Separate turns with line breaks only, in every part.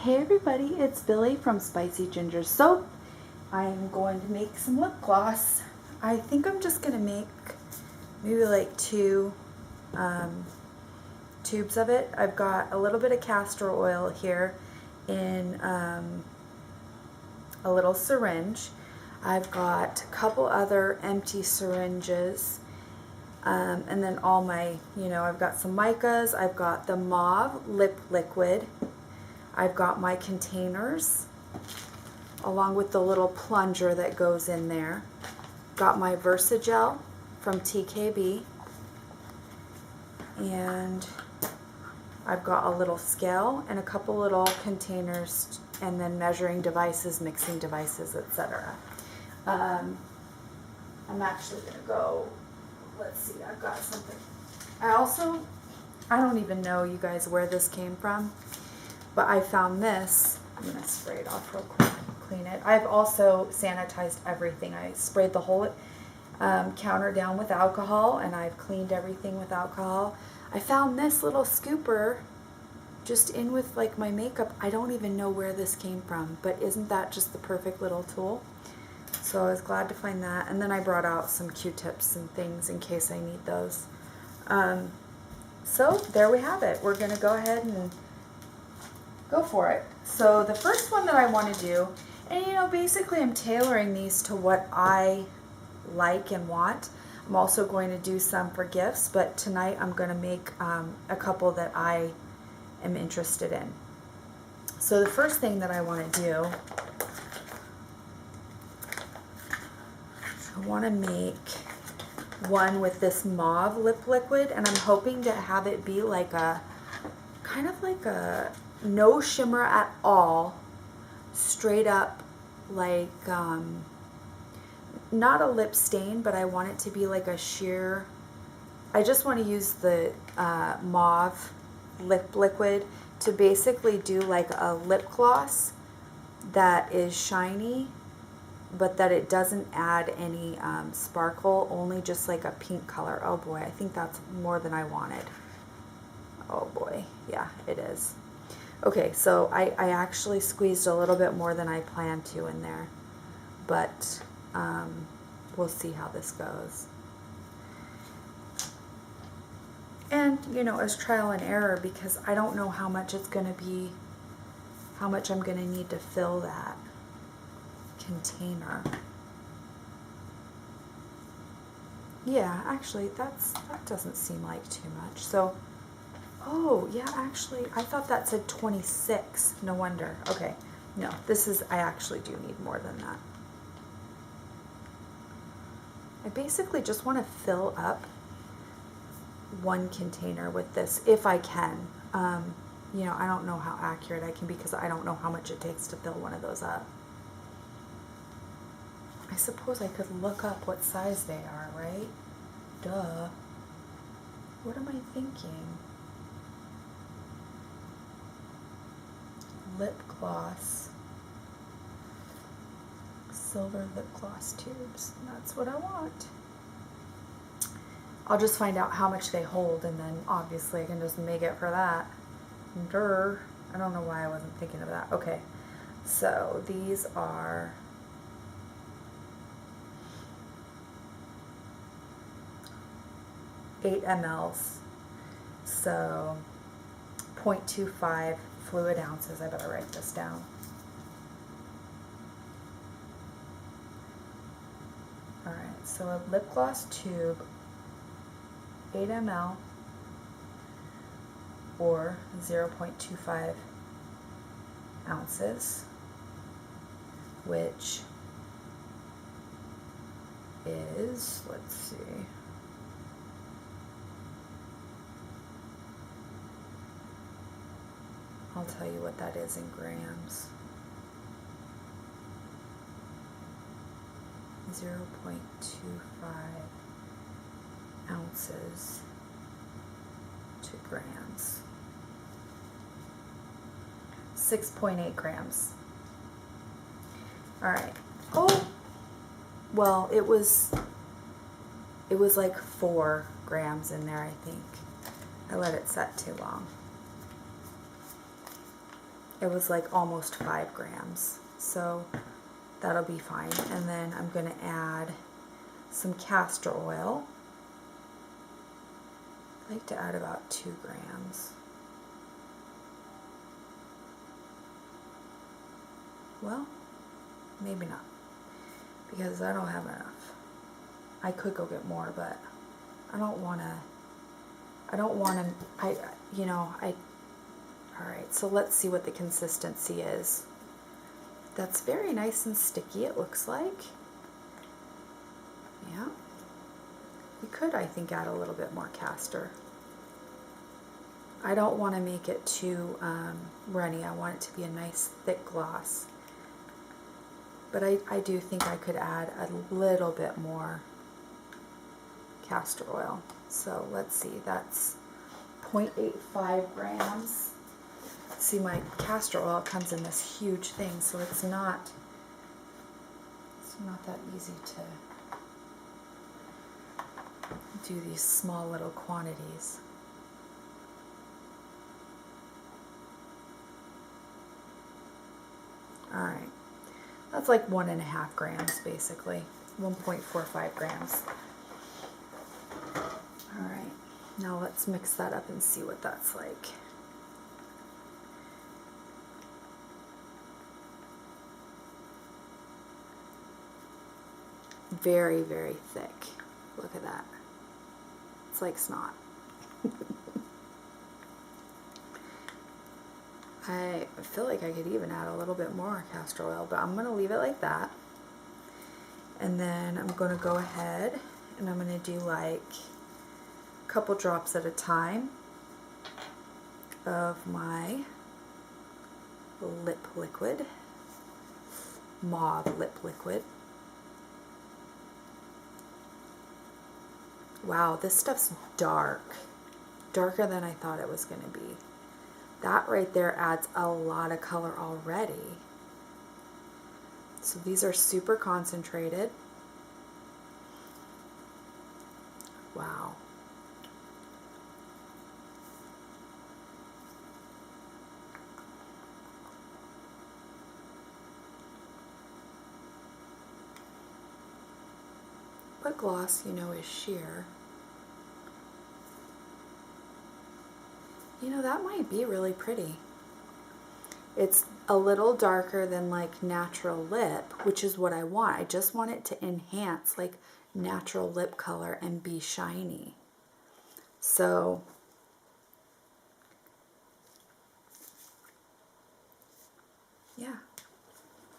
Hey everybody, it's Billy from Spicy Ginger Soap. I'm going to make some lip gloss. I think I'm just going to make maybe like two tubes of it. I've got a little bit of castor oil here in a little syringe. I've got a couple other empty syringes. And then all my, I've got some micas. I've got the mauve lip liquid. I've got my containers along with the little plunger that goes in there. Got my Versagel from TKB. And I've got a little scale and a couple little containers and then measuring devices, mixing devices, etc. I'm actually going to go, let's see, I've got something. I don't even know, you guys, where this came from. But I found this. I'm going to spray it off real quick, clean it. I've also sanitized everything. I sprayed the whole counter down with alcohol, and I've cleaned everything with alcohol. I found this little scooper just in with like my makeup. I don't even know where this came from, but isn't that just the perfect little tool? So I was glad to find that. And then I brought out some Q-tips and things in case I need those. So there we have it. We're going to go ahead and go for it. So the first one that I want to do, and basically I'm tailoring these to what I like and want. I'm also going to do some for gifts, but tonight I'm going to make a couple that I am interested in. So the first thing that I want to do, I want to make one with this mauve lip liquid, and I'm hoping to have it be like a, kind of like a no shimmer at all, straight up like, not a lip stain, but I want it to be like a sheer, I just want to use the mauve lip liquid to basically do like a lip gloss that is shiny, but that it doesn't add any sparkle, only just like a pink color. Oh boy, I think that's more than I wanted. Oh boy, yeah, it is. Okay, so I actually squeezed a little bit more than I planned to in there, but we'll see how this goes. And, as trial and error, because I don't know how much it's going to be, how much I'm going to need to fill that container. Yeah, actually, that doesn't seem like too much. So, oh, yeah, actually, I thought that said 26. No wonder. Okay. No, I actually do need more than that. I basically just want to fill up one container with this, if I can. I don't know how accurate I can be because I don't know how much it takes to fill one of those up. I suppose I could look up what size they are, right? Duh. What am I thinking? Lip gloss, silver lip gloss tubes. That's what I want. I'll just find out how much they hold, and then obviously I can just make it for that. Durr. I don't know why I wasn't thinking of that. Okay, so these are 8 mLs, so 0.25 fluid ounces. I better write this down. Alright, so a lip gloss tube, 8 ml or 0.25 ounces, which is, let's see, I'll tell you what that is in grams. 0.25 ounces to grams. 6.8 grams. All right. Oh, well, it was like 4 grams in there, I think. I let it set too long. it was like almost 5 grams. So that'll be fine. And then I'm going to add some castor oil. I like to add about 2 grams. Well, maybe not, because I don't have enough. I could go get more, but I don't want to, all right, so let's see what the consistency is. That's very nice and sticky, it looks like. Yeah. You could, I think, add a little bit more castor. I don't want to make it too runny. I want it to be a nice thick gloss. But I do think I could add a little bit more castor oil. So let's see, that's 0.85 grams. See, my castor oil comes in this huge thing, so it's not that easy to do these small little quantities. All right, that's like 1.5 grams basically, 1.45 grams. All right, now let's mix that up and see what that's like. Very, very thick. Look at that. It's like snot. I feel like I could even add a little bit more castor oil, but I'm going to leave it like that. And then I'm going to go ahead and I'm going to do like a couple drops at a time of my lip liquid, mauve lip liquid. Wow, this stuff's dark. Darker than I thought it was going to be. That right there adds a lot of color already. So these are super concentrated. Wow. But gloss, you know, is sheer. You know, that might be really pretty. It's a little darker than like natural lip, which is what I want. I just want it to enhance like natural lip color and be shiny. So yeah,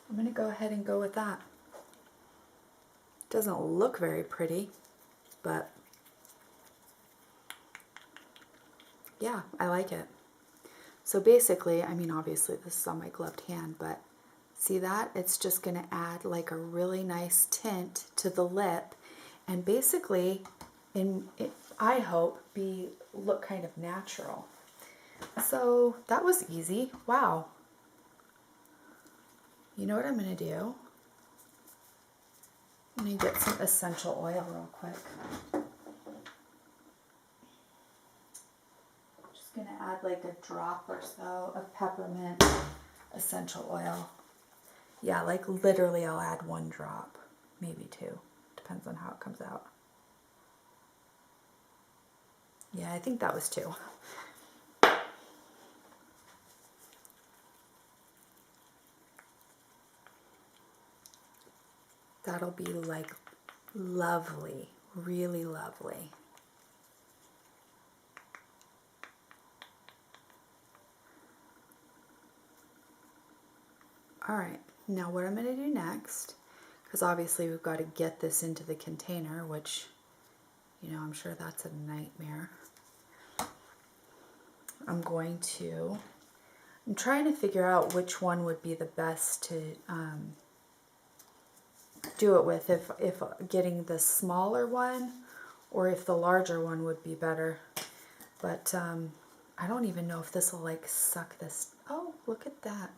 I'm gonna go ahead and go with that. Doesn't look very pretty, but yeah, I like it. So basically, I mean, obviously this is on my gloved hand, but see that? It's just gonna add like a really nice tint to the lip and basically, I hope, look kind of natural. So that was easy. Wow. You know what I'm gonna do? I'm gonna get some essential oil real quick. Just gonna add like a drop or so of peppermint essential oil. Yeah, like literally I'll add 1 drop, maybe 2. Depends on how it comes out. Yeah, I think that was 2. That'll be like lovely, really lovely. All right, now what I'm going to do next, because obviously we've got to get this into the container, which, you know, I'm sure that's a nightmare. I'm trying to figure out which one would be the best to do it with, if getting the smaller one or if the larger one would be better. But I don't even know if this will like suck this. Oh, look at that.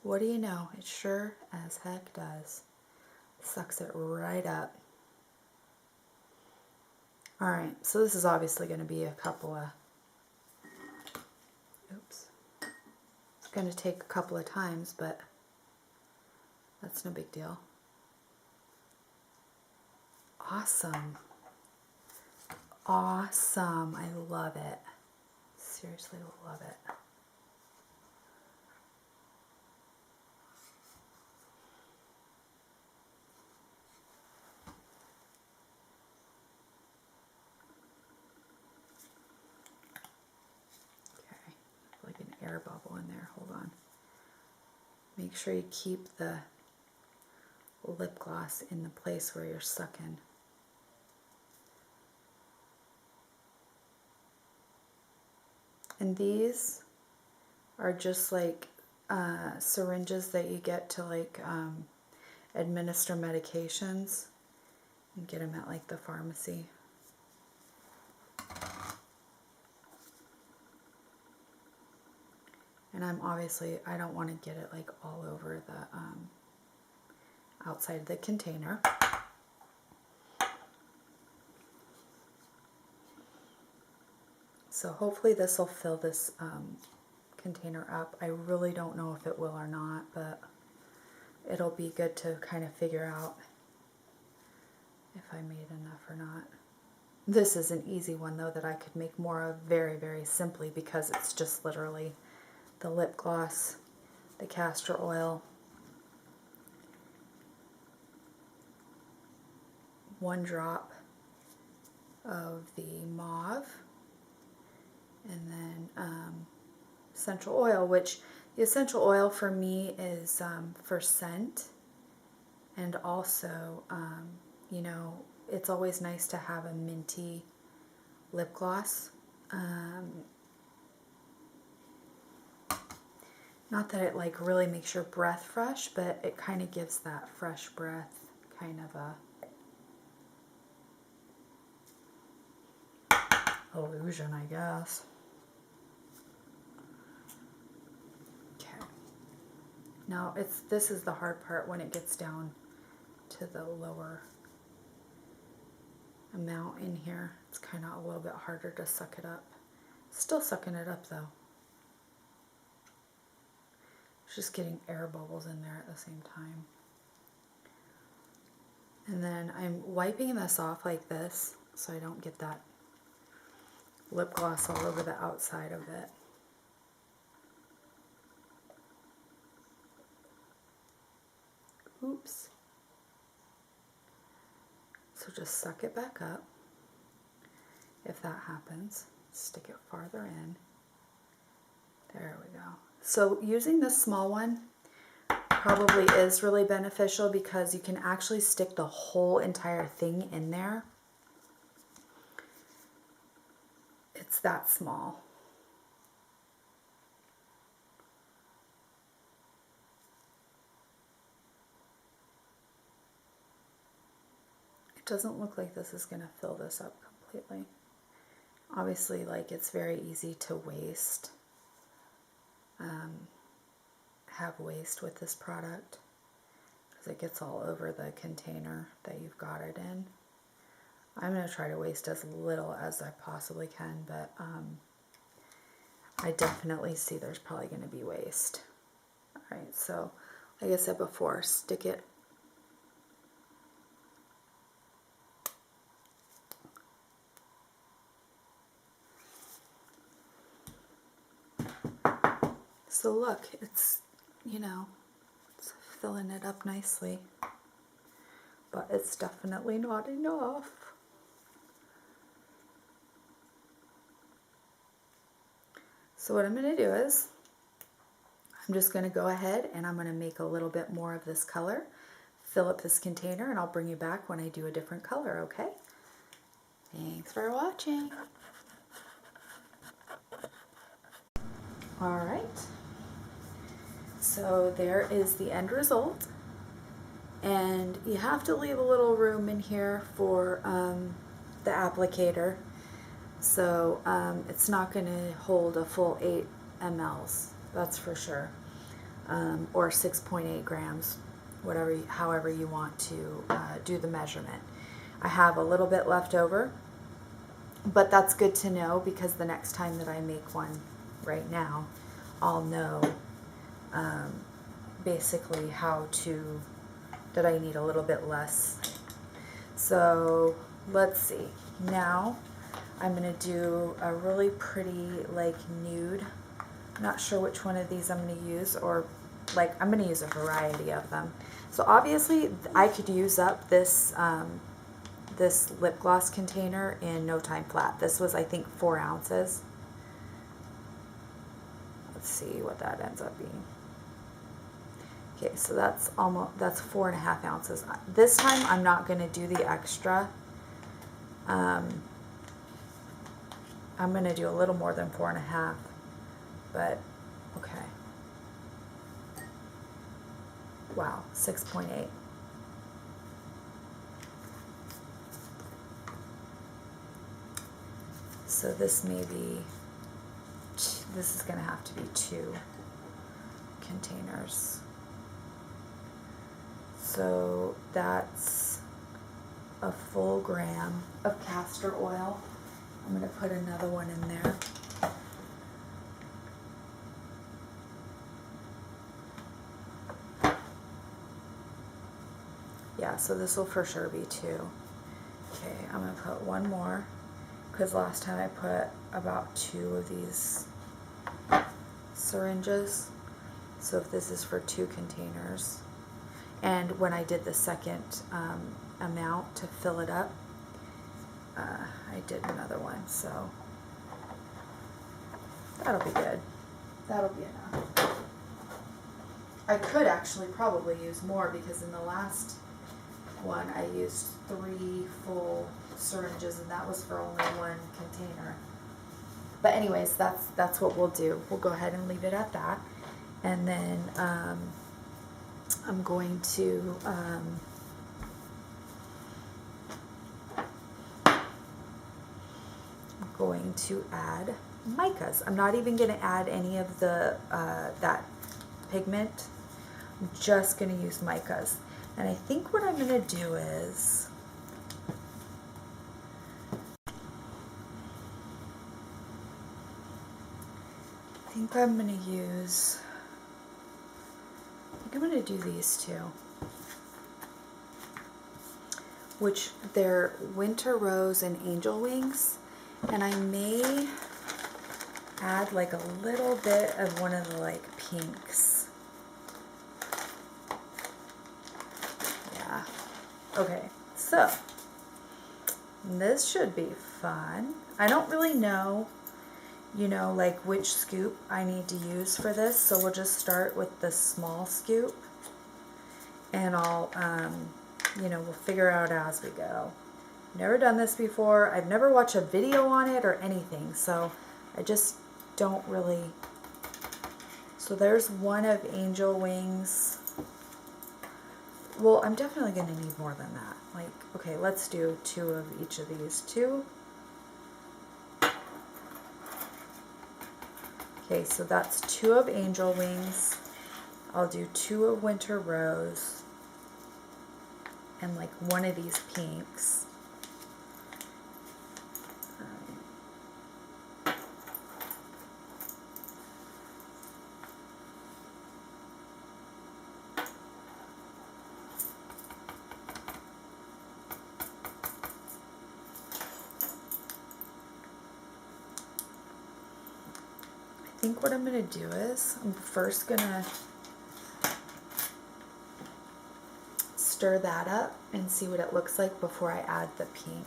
What do you know? It sure as heck does. Sucks it right up. All right, so this is obviously going to be a couple of, oops. going to take a couple of times, but that's no big deal. Awesome. Awesome. I love it. Seriously love it. Okay, like an air bubble in there. Hold on. Make sure you keep the lip gloss in the place where you're sucking. And these are just like syringes that you get to like administer medications. You get them at like the pharmacy. And I don't want to get it like all over the outside of the container. So hopefully this will fill this container up. I really don't know if it will or not, but it'll be good to kind of figure out if I made enough or not. This is an easy one though that I could make more of very, very simply because it's just literally the lip gloss, the castor oil, 1 drop of the mauve, and then essential oil, which the essential oil for me is for scent, and also, you know, it's always nice to have a minty lip gloss. Not that it like really makes your breath fresh, but it kind of gives that fresh breath kind of a illusion, I guess. Okay. Now this is the hard part when it gets down to the lower amount in here. It's kind of a little bit harder to suck it up. Still sucking it up though. Just getting air bubbles in there at the same time. And then I'm wiping this off like this so I don't get that lip gloss all over the outside of it. Oops. So just suck it back up. If that happens, stick it farther in. There we go. So using this small one probably is really beneficial because you can actually stick the whole entire thing in there. It's that small. It doesn't look like this is going to fill this up completely. Obviously, like, it's very easy to waste. Have waste with this product because it gets all over the container that you've got it in. I'm going to try to waste as little as I possibly can, but I definitely see there's probably going to be waste. Alright, so like I said before, stick it so look, it's, you know, it's filling it up nicely, but it's definitely not enough. So what I'm going to do is I'm just going to go ahead and I'm going to make a little bit more of this color, fill up this container, and I'll bring you back when I do a different color, okay? Thanks for watching. Alright, so there is the end result, and you have to leave a little room in here for the applicator, so it's not going to hold a full 8 mLs, that's for sure, or 6.8 grams, however you want to do the measurement. I have a little bit left over, but that's good to know because the next time that I make one right now, I'll know basically that I need a little bit less. So let's see. Now I'm going to do a really pretty like nude. I'm not sure which one of these I'm going to use, or like I'm going to use a variety of them. So obviously I could use up this this lip gloss container in no time flat. This was, I think, 4 ounces. Let's see what that ends up being. Okay, so that's 4.5 ounces. This time I'm not going to do the extra. I'm going to do a little more than 4.5, but okay. Wow, 6.8. So this is going to have to be 2 containers. So that's a full gram of castor oil. I'm going to put another one in there. Yeah, so this will for sure be 2. Okay, I'm going to put one more, because last time I put about 2 of these syringes. So if this is for 2 containers, and when I did the second amount to fill it up, I did another one, so that'll be good. That'll be enough. I could actually probably use more, because in the last one I used 3 full syringes, and that was for only 1 container. But anyways, that's what we'll do. We'll go ahead and leave it at that, and then I'm going to add micas. I'm not even going to add any of the that pigment. I'm just going to use micas. And I think what I'm going to do is I'm going to do these 2, which they're winter rose and angel wings, and I may add like a little bit of one of the like pinks. Yeah. Okay, so this should be fun. I don't really know, like which scoop I need to use for this, so we'll just start with the small scoop, and I'll, we'll figure out as we go. Never done this before. I've never watched a video on it or anything, so I just don't really. So there's one of angel wings. Well, I'm definitely going to need more than that. Like, okay, let's do 2 of each of these. 2. Okay, so that's 2 of angel wings. I'll do 2 of winter rose, and like 1 of these pinks. I think what I'm going to do is I'm first going to stir that up and see what it looks like before I add the pink.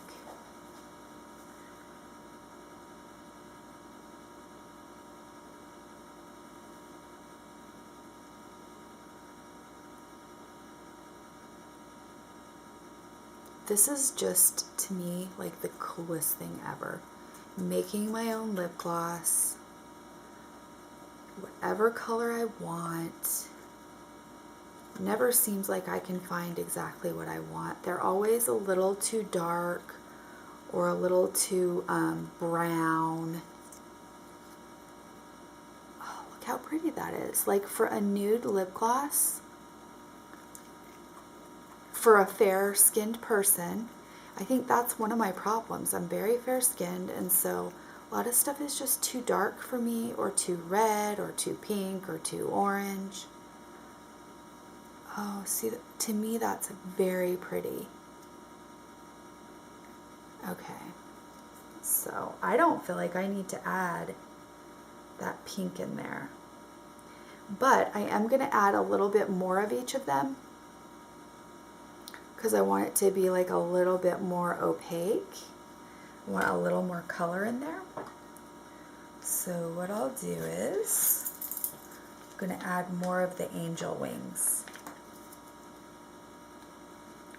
This is just, to me, like the coolest thing ever. Making my own lip gloss, whatever color I want. Never seems like I can find exactly what I want. They're always a little too dark or a little too brown. Oh, look how pretty that is. Like for a nude lip gloss, for a fair-skinned person, I think that's one of my problems. I'm very fair-skinned, and so a lot of stuff is just too dark for me, or too red, or too pink, or too orange. Oh, see, to me that's very pretty. Okay, so I don't feel like I need to add that pink in there. But I am going to add a little bit more of each of them because I want it to be like a little bit more opaque. I want a little more color in there. So what I'll do is I'm going to add more of the angel wings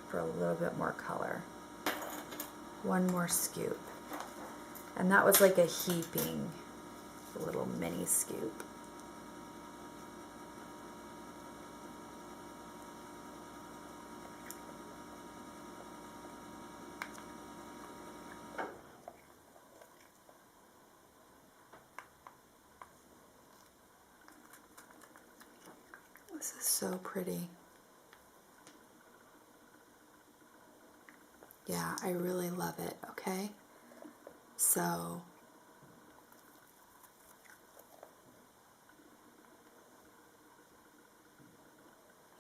for a little bit more color. One more scoop. And that was like a heaping little mini scoop. This is so pretty. Yeah, I really love it, okay? So,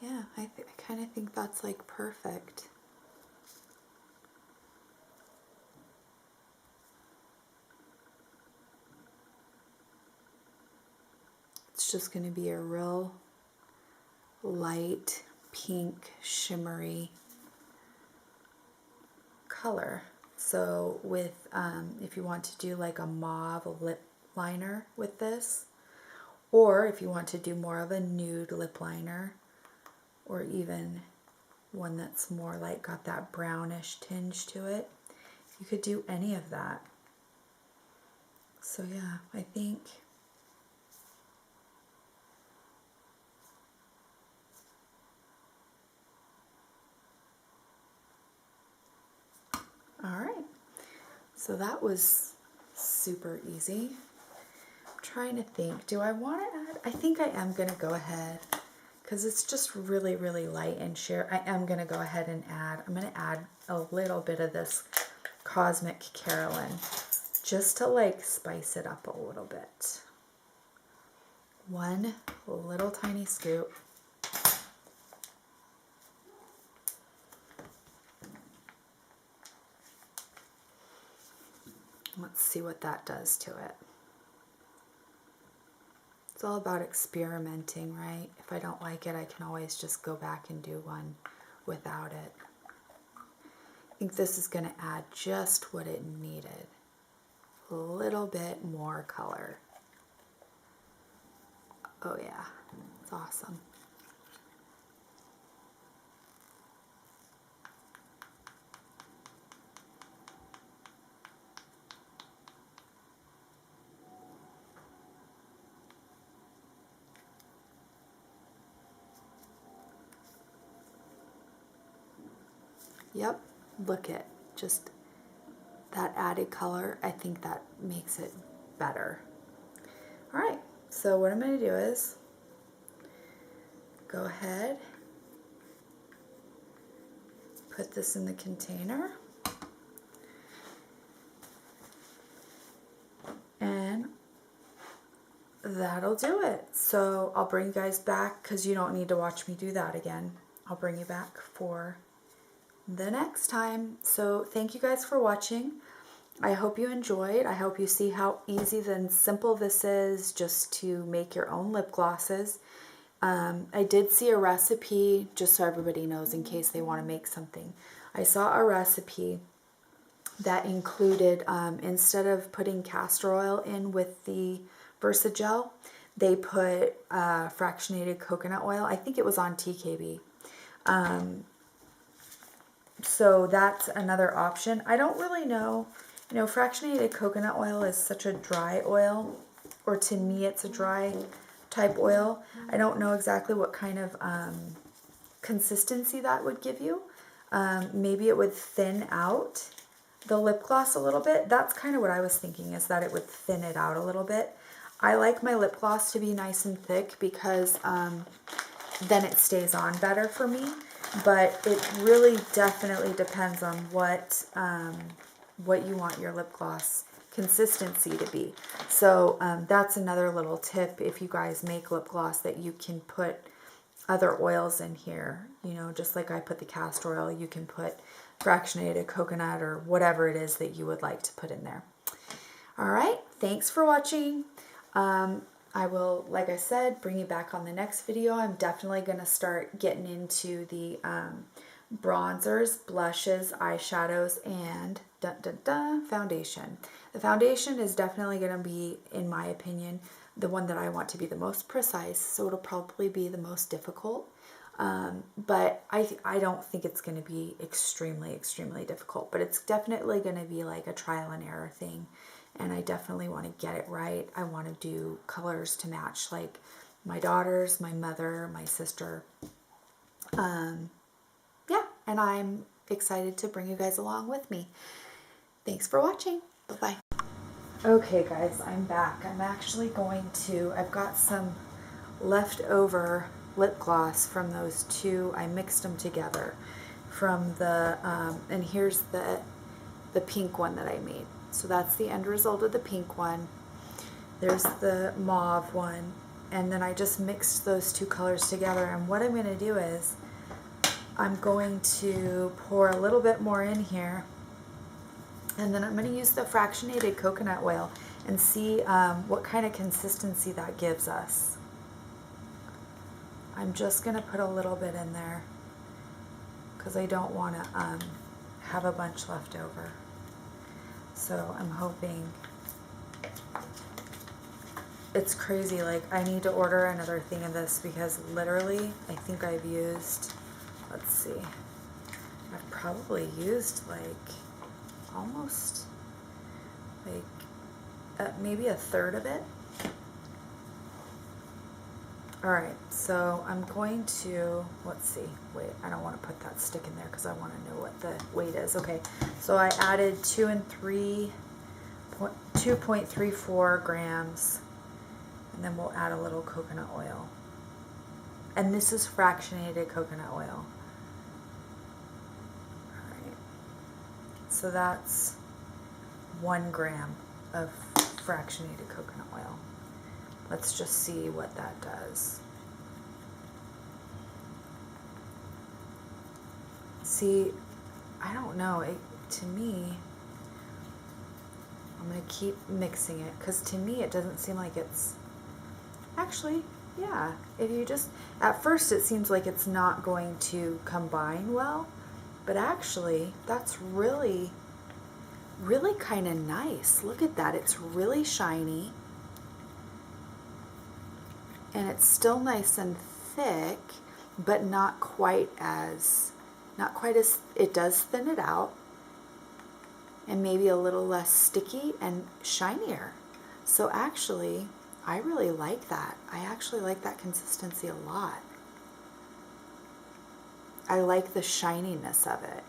yeah, I kind of think that's like perfect. It's just going to be a real light pink shimmery color. So with if you want to do like a mauve lip liner with this, or if you want to do more of a nude lip liner, or even one that's more like got that brownish tinge to it, you could do any of that. So yeah, I think all right. So that was super easy. I'm trying to think, do I want to add? I think I am going to go ahead because it's just really, really light and sheer. I am going to go ahead and I'm going to add a little bit of this Cosmic Carolyn just to like spice it up a little bit. One little tiny scoop. Let's see what that does to it. It's all about experimenting, right? If I don't like it, I can always just go back and do one without it. I think this is going to add just what it needed. A little bit more color. Oh yeah, it's awesome. Yep, look at just that added color. I think that makes it better. All right, so what I'm going to do is go ahead, put this in the container, and that'll do it. So I'll bring you guys back because you don't need to watch me do that again. I'll bring you back for the next time. So thank you guys for watching. I hope you enjoyed. I hope you see how easy and simple this is just to make your own lip glosses. I did see a recipe, just so everybody knows in case they want to make something. I saw a recipe that included, instead of putting castor oil in with the Versagel, they put fractionated coconut oil. I think it was on TKB. So that's another option. I don't really know. You know, fractionated coconut oil is such a dry oil, or to me it's a dry type oil. I don't know exactly what kind of consistency that would give you. Maybe it would thin out the lip gloss a little bit. That's kind of what I was thinking, is that it would thin it out a little bit. I like my lip gloss to be nice and thick because then it stays on better for me. But it really definitely depends on what you want your lip gloss consistency to be. So that's another little tip if you guys make lip gloss, that you can put other oils in here. You know, just like I put the castor oil, you can put fractionated coconut or whatever it is that you would like to put in there. All right, thanks for watching. I will, like I said, bring you back on the next video. I'm definitely going to start getting into the bronzers, blushes, eyeshadows, and foundation. The foundation is definitely going to be, in my opinion, the one that I want to be the most precise, so it'll probably be the most difficult. But I don't think it's going to be extremely difficult, but it's definitely going to be like a trial and error thing. And I definitely want to get it right. I want to do colors to match like my daughters, my mother, my sister. Yeah, and I'm excited to bring you guys along with me. Thanks for watching. Bye-bye. Okay guys, I'm back. I'm actually going to, I've got some leftover lip gloss from those two. I mixed them together from the, and here's the pink one that I made. So that's the end result of the pink one. There's the mauve one. And then I just mixed those two colors together. And what I'm going to do is I'm going to pour a little bit more in here. And then I'm going to use the fractionated coconut oil and see what kind of consistency that gives us. I'm just going to put a little bit in there because I don't want to have a bunch left over. So I'm hoping, it's crazy, like I need to order another thing of this because literally I think I've used, let's see, I've probably used like almost like maybe a third of it. Alright, so I'm going to, let's see, wait, I don't want to put that stick in there because I want to know what the weight is. Okay, so I added 2.34 grams, and then we'll add a little coconut oil. And this is fractionated coconut oil. Alright, so that's 1 gram of fractionated coconut oil. Let's just see what that does. See, I don't know, to me, I'm going to keep mixing it because to me it doesn't seem like it's, actually, yeah, if you just, at first it seems like it's not going to combine well, but actually that's really kind of nice. Look at that, it's really shiny. And it's still nice and thick, but not quite as, it does thin it out, and maybe a little less sticky and shinier. So actually, I really like that. I actually like that consistency a lot. I like the shininess of it.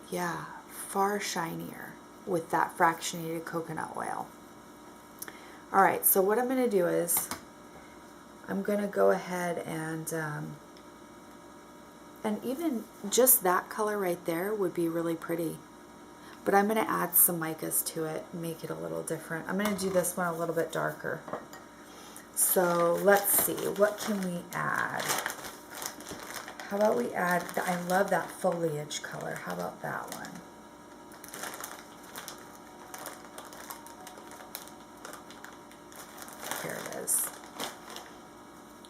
Yeah, far shinier with that fractionated coconut oil. Alright, so what I'm going to do is I'm going to go ahead and even just that color right there would be really pretty. But I'm going to add some micas to it and make it a little different. I'm going to do this one a little bit darker. So let's see, what can we add? How about we add, I love that foliage color. How about that one? Here it is.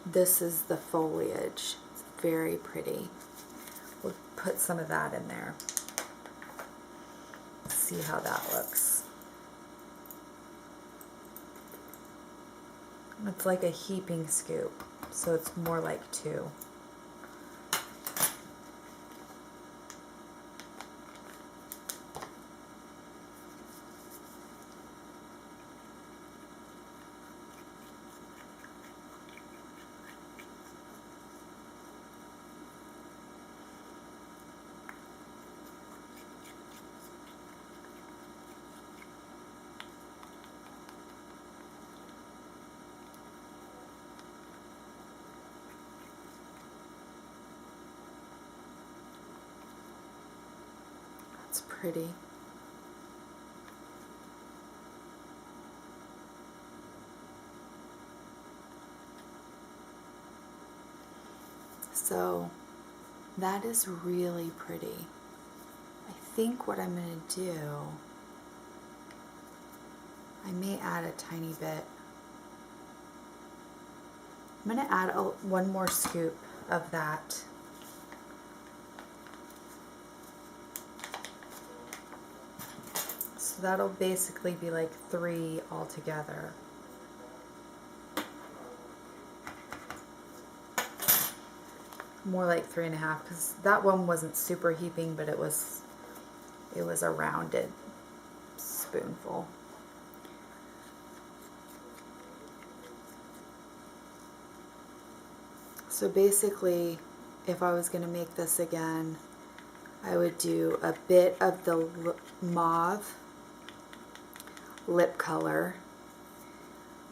This is the foliage. It's very pretty. We'll put some of that in there. See how that looks. It's like a heaping scoop, so it's more like 2. It's pretty. So that is really pretty. I think what I'm going to do, I may add a tiny bit. I'm going to add one more scoop of that. So that'll basically be like 3 altogether. More like 3.5, because that one wasn't super heaping, but it was a rounded spoonful. So basically, if I was going to make this again, I would do a bit of the mauve lip color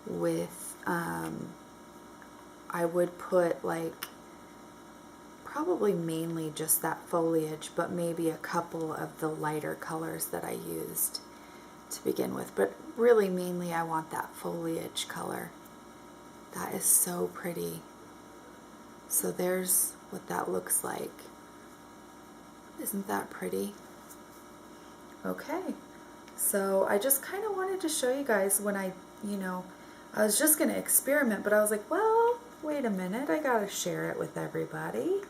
with, I would put like, probably mainly just that foliage, but maybe a couple of the lighter colors that I used to begin with. But really mainly I want that foliage color. That is so pretty. So there's what that looks like. Isn't that pretty? Okay, so I just kind of wanted to show you guys when I was just going to experiment, but I was like, well, wait a minute, I got to share it with everybody.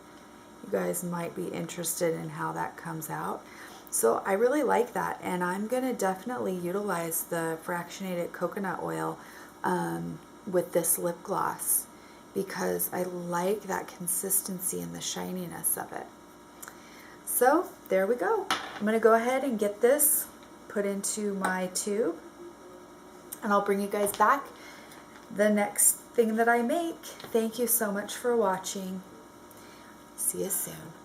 You guys might be interested in how that comes out. So I really like that, and I'm going to definitely utilize the fractionated coconut oil with this lip gloss because I like that consistency and the shininess of it. So there we go. I'm going to go ahead and get this put into my tube, and I'll bring you guys back the next thing that I make. Thank you so much for watching. See you soon.